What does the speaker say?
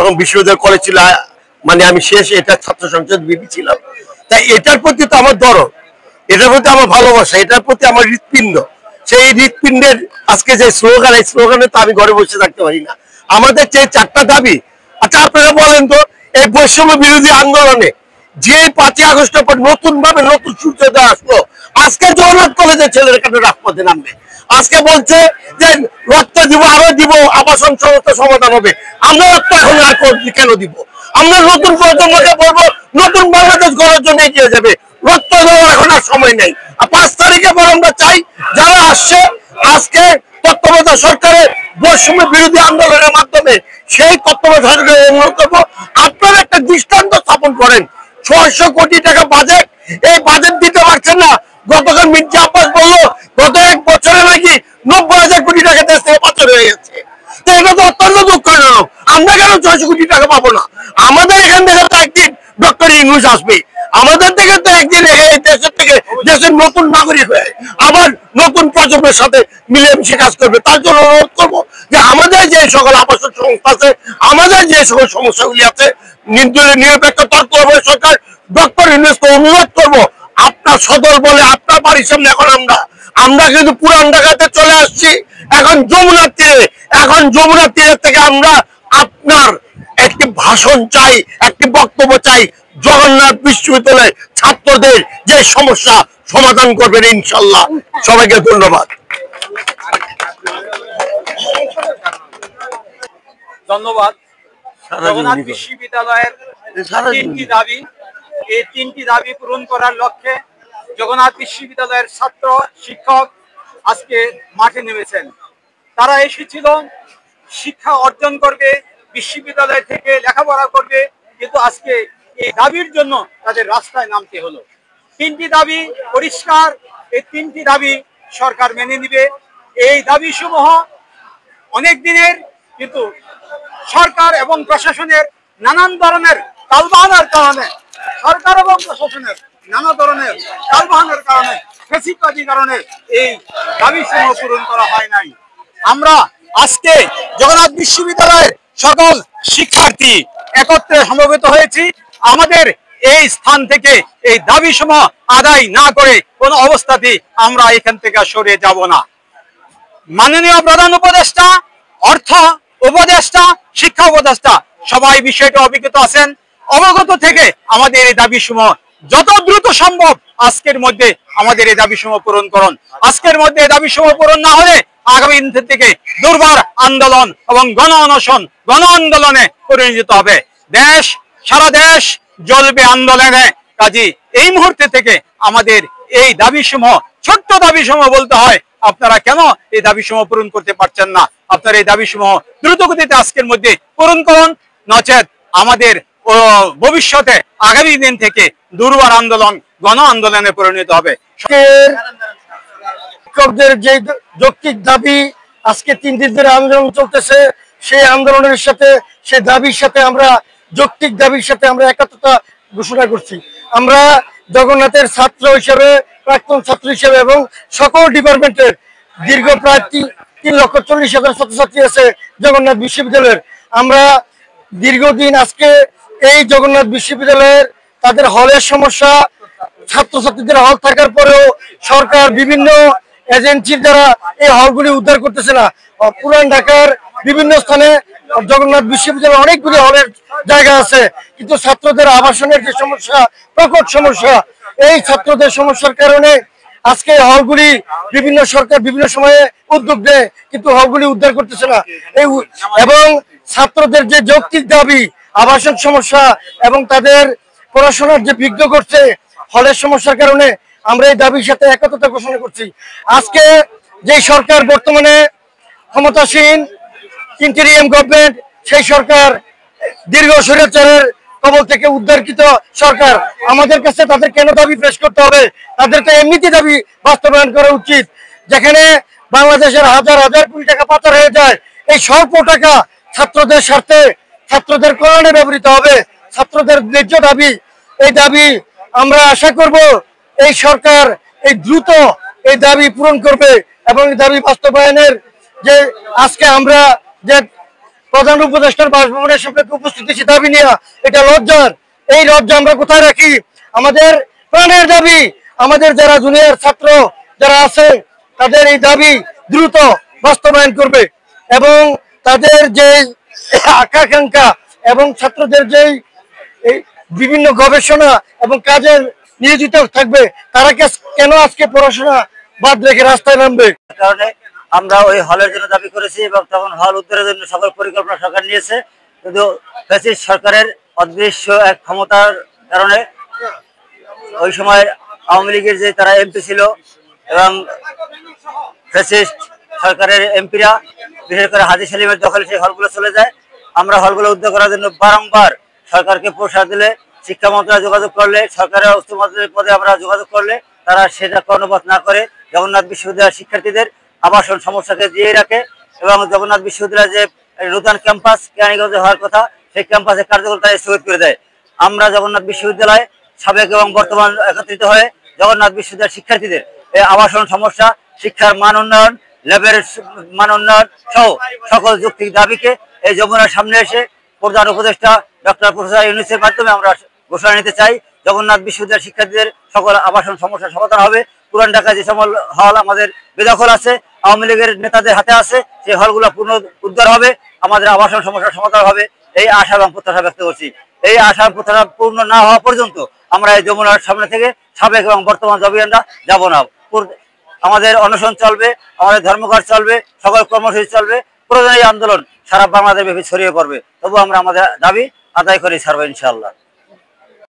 তখন বিশ্ববিদ্যালয় কলেজ ছিল, মানে আমি শেষ এটা ছাত্র সংসদ বিপি ছিলাম। তাই এটার প্রতি তো আমার দরদ, এটার প্রতি আমার ভালোবাসা, এটার প্রতি আমার হৃৎপিণ্ড। সেই হৃৎপিণ্ডের আজকে যে স্লোগান, এই স্লোগানে তো আমি ঘরে বসে থাকতে পারি না। আমাদের যে 4টা দাবি, আচ্ছা আপনারা বলেন তো, এই বৈষম্য বিরোধী আন্দোলনে যে 5ই আগস্টের পর নতুন ভাবে নতুন সূর্যোদয় আসলো, আজকে জগন্নাথ কলেজের ছেলেরা কেন রাজপথে নামবে? আজকে বলছে যে রক্ত দিব, আরো দিব, আবাসন সমস্যা সমাধান হবে। আমরা রক্ত এখন আর কেন দিব? আমরা নতুন প্রজন্মকে বলবো নতুন বাংলাদেশ গড়ার জন্য এগিয়ে যাবে, রক্ত দেওয়ার এখন আর সময় নেই। 5 তারিখে পর আমরা চাই যারা আসছে আজকে তত্ত্বাবধায়ক সরকারের বৈষম্য বিরোধী আন্দোলনের মাধ্যমে সেই তত্ত্বাবধায়ক সরকারের অনুরোধ করবো, আপনারা একটা দৃষ্টান্ত স্থাপন করেন। 600 কোটি টাকা বাজেট, এই বাজেট দিতে পারছেন না। গতকাল মির্জা আব্বাস বললো গত 1 বছরে নাকি 90,000 কোটি টাকা দেশ থেকে পাচার হয়ে গেছে। তো এটা তো অত্যন্ত দুঃখজনক। আমরা কেন 600 কোটি টাকা পাবো না? আমাদের এখান থেকে তো একদিন ডক্টর ইউনূস আসবে, আমাদের থেকে তো একদিন এই দেশের থেকে দেশের নতুন নাগরিক হয়ে আবার নতুন প্রজন্মের সাথে মিলেমিশে কাজ করবে। তার জন্য অনুরোধ করবো যে আমাদের যে সকল আবাসন সংস্থা আছে, আমাদের যে সকল সমস্যাগুলি আছে, নিরপেক্ষ তত্ত্বাবধায়ক সরকার ডক্টর ইউনূসকে অনুরোধ করবো, আপনার সদল বলে আপনার বাড়ির সামনে এখন আমরা কিন্তু পুরান ঢাকাতে চলে আসছি, এখন যমুনার তীরে। এখন যমুনার তীরের থেকে আমরা আপনার একটি ভাষণ চাই, একটি বক্তব্য চাই, জগন্নাথ বিশ্ববিদ্যালয়ের ছাত্রদের যে সমস্যা সমাধান করবেন ইনশাল্লাহ। সবাইকে ধন্যবাদ। ধন্যবাদ। জগন্নাথ বিশ্ববিদ্যালয়ের 3টি দাবি, এই 3টি দাবি পূরণ করার লক্ষ্যে জগন্নাথ বিশ্ববিদ্যালয়ের ছাত্র শিক্ষক আজকে মাঠে নেমেছেন। তারা এসেছিল শিক্ষা অর্জন করবে, বিশ্ববিদ্যালয় থেকে লেখাপড়া করবে, কিন্তু আজকে এই দাবির জন্য তাদের রাস্তায় নামতে হলো। 3টি দাবি পরিষ্কার, এই 3টি দাবি সরকার মেনে নিবে। এই দাবি সমূহ অনেক দিনের, কিন্তু সরকার এবং প্রশাসনের নানান ধরনের তালবাহানার কারণে, সরকার এবং প্রশাসনের নানা ধরনের তালবাহানার কারণে, ফ্যাসিবাদী কারণে এই দাবি সমূহ পূরণ করা হয় নাই। আমরা আজকে জগন্নাথ বিশ্ববিদ্যালয়ের সকল শিক্ষার্থী একত্রে সমবেত হয়েছি। আমাদের এই স্থান থেকে এই দাবি সমূহ আদায় না করে কোনো অবস্থাতেই আমরা এখান থেকে সরে যাব না। মাননীয় প্রধান উপদেষ্টা, অর্থ উপদেষ্টা, শিক্ষা উপদেষ্টা সবাই বিষয়টা অবগত আছেন। অবগত থেকে আমাদের এই দাবি সমূহ যত দ্রুত সম্ভব আজকের মধ্যে আমাদের এই দাবি সমূহ পূরণ করুন। আজকের মধ্যে দাবি সমূহ পূরণ না হলে আগামী দিন থেকে দুর্বার আন্দোলন এবং গণ অনশন, গণ আন্দোলনে পরিণত হবে। সারা দেশ জ্বলবে আন্দোলনে। কাজী এই মুহূর্তে থেকে আমাদের এই দাবি সমূহ, ছোট্ট দাবি সমূহ বলতে হয়, আপনারা কেন এই দাবি সমূহ পূরণ করতে পারছেন না? আপনারা এই দাবি সমূহ দ্রুত গতিতে আজকের মধ্যে পূরণ করুন, নচেত আমাদের ভবিষ্যতে আগামী দিন থেকে দুর্বার আন্দোলন গণ আন্দোলনে পরিণত হবে। শিক্ষকদের যে যৌক্তিক দাবি, আজকে 3 দিন ধরে আন্দোলন চলতেছে, সেই আন্দোলনের সাথে, সেই দাবির সাথে আমরা যৌক্তিক দাবির সাথে আমরা একত্রতা ঘোষণা করছি। আমরা জগন্নাথের ছাত্র হিসেবে, প্রাক্তন ছাত্র হিসেবে এবং সকল ডিপার্টমেন্টের দীর্ঘ প্রায় 3,40,000 ছাত্রছাত্রী আছে জগন্নাথ বিশ্ববিদ্যালয়ের। আমরা দীর্ঘদিন আজকে এই জগন্নাথ বিশ্ববিদ্যালয়ের তাদের হলের সমস্যা, ছাত্রছাত্রীদের হল থাকার পরেও সরকার বিভিন্ন এজেন্সির দ্বারা এই হলগুলি উদ্ধার করতেছে না। পুরান ঢাকার বিভিন্ন স্থানে জগন্নাথ বিশ্ববিদ্যালয়ে অনেকগুলি হলের জায়গা আছে, কিন্তু ছাত্রদের আবাসনের যে সমস্যা, প্রকট সমস্যা, এই ছাত্রদের সমস্যার কারণে আজকে হলগুলি বিভিন্ন সরকার বিভিন্ন সময়ে উদ্যোগ নেয়, কিন্তু হলগুলি উদ্ধার করতেছে না। এবং ছাত্রদের যে যৌক্তিক দাবি, আবাসন সমস্যা এবং তাদের পড়াশোনার যে বিঘ্ন করছে হলের সমস্যার কারণে, আমরা এই দাবির সাথে একত্রতা ঘোষণা করছি। আজকে যে সরকার বর্তমানে ক্ষমতাসীন, ইন্টেরিয়াম গভর্নমেন্ট, সেই সরকার দীর্ঘ স্বৈরাচারের কবল থেকে উদ্ধারকৃত সরকার। আমাদের কাছে তাদের কেন দাবি পেশ করতে হবে? তাদের তো এমনিতে দাবি বাস্তবায়ন করা উচিত। যেখানে বাংলাদেশের হাজার হাজার কোটি টাকা পাচার হয়ে যায়, এই স্বল্প টাকা ছাত্রদের স্বার্থে, ছাত্রদের কল্যাণে ব্যবহৃত হবে। ছাত্রদের ন্যায্য দাবি, এই দাবি আমরা আশা করব এই সরকার এই দ্রুত এই দাবি পূরণ করবে এবং এই দাবি বাস্তবায়নের যে আজকে আমরা যে প্রধান উপদেষ্টার বাসভবনের সামনে উপস্থিতি দাবি নিয়ে, এটা লজ্জার। এই লজ্জা আমরা কোথায় রাখি? আমাদের প্রাণের দাবি, আমাদের যারা জুনিয়র ছাত্র যারা আছে তাদের এই দাবি দ্রুত বাস্তবায়ন করবে এবং তাদের যে আকাঙ্ক্ষা এবং ছাত্রদের যেই বিভিন্ন গবেষণা এবং কাজে নিয়োজিত থাকবে, তারা কেন আজকে পড়াশোনা বাদ রেখে রাস্তায় নামবে? কারণে আমরা ওই হলের জন্য দাবি করেছি এবং তখন হল উদ্ধারের জন্য সকল পরিকল্পনা সরকার নিয়েছে, কিন্তু ফ্যাসিস্ট সরকারের অদৃশ্য এক ক্ষমতার কারণে ওই সময় আওয়ামী লীগের যে তারা এমপি ছিল এবং ফ্যাসিস্ট সরকারের এমপিরা বিশেষ করে হাজী সেলিমের দখলে সেই হলগুলো চলে যায়। আমরা হলগুলো উদ্ধার করার জন্য বারংবার সরকারকে প্রসার দিলে, শিক্ষা মন্ত্রণালয়ে যোগাযোগ করলে, সরকারের উচ্চ মন্ত্রণালয়ের পদে আমরা যোগাযোগ করলে তারা সেটা কর্ণপাত না করে জগন্নাথ বিশ্ববিদ্যালয়ের শিক্ষার্থীদের আবাসন সমস্যাকে দিয়ে রাখে এবং জগন্নাথ বিশ্ববিদ্যালয়ের যে নূতন ক্যাম্পাস কেরানীগঞ্জে হওয়ার কথা সেই ক্যাম্পাসের কার্যকরতা স্থগিত করে দেয়। আমরা জগন্নাথ বিশ্ববিদ্যালয় সাবেক এবং বর্তমান একত্রিত হয়ে জগন্নাথ বিশ্ববিদ্যালয়ের শিক্ষার্থীদের এই আবাসন সমস্যা, শিক্ষার মান উন্নয়ন, ল্যাবের মান উন্নয়ন সহ সকল যৌক্তিক দাবিকে এই যমুনার সামনে এসে প্রধান উপদেষ্টা ডক্টর প্রফেসর ইউনূসের মাধ্যমে আমরা ঘোষণা নিতে চাই। জগন্নাথ বিশ্ববিদ্যালয়ের শিক্ষার্থীদের সকল আবাসন সমস্যার সমাধান হবে। পুরান ঢাকায় যে সকল হল আমাদের বেদখল আছে, আওয়ামী লীগের নেতাদের হাতে আছে, সেই হলগুলো পুনঃ উদ্ধার হবে, আমাদের আবাসন সমস্যার সমাধান হবে, এই আশা এবং প্রত্যাশা ব্যক্ত করছি। এই আশা প্রত্যাশা পূর্ণ না হওয়া পর্যন্ত আমরা এই যমুনার সামনে থেকে সাবেক এবং বর্তমান জবিয়ানরা যাব না। আমাদের অনশন চলবে, আমাদের ধর্মঘট চলবে, সকল কর্মসূচি চলবে, প্রয়োজনীয় আন্দোলন সারা বাংলাদেশ ব্যাপী ছড়িয়ে পড়বে। তবু আমরা আমাদের দাবি আদায় করে ছাড়বো ইনশাআল্লাহ।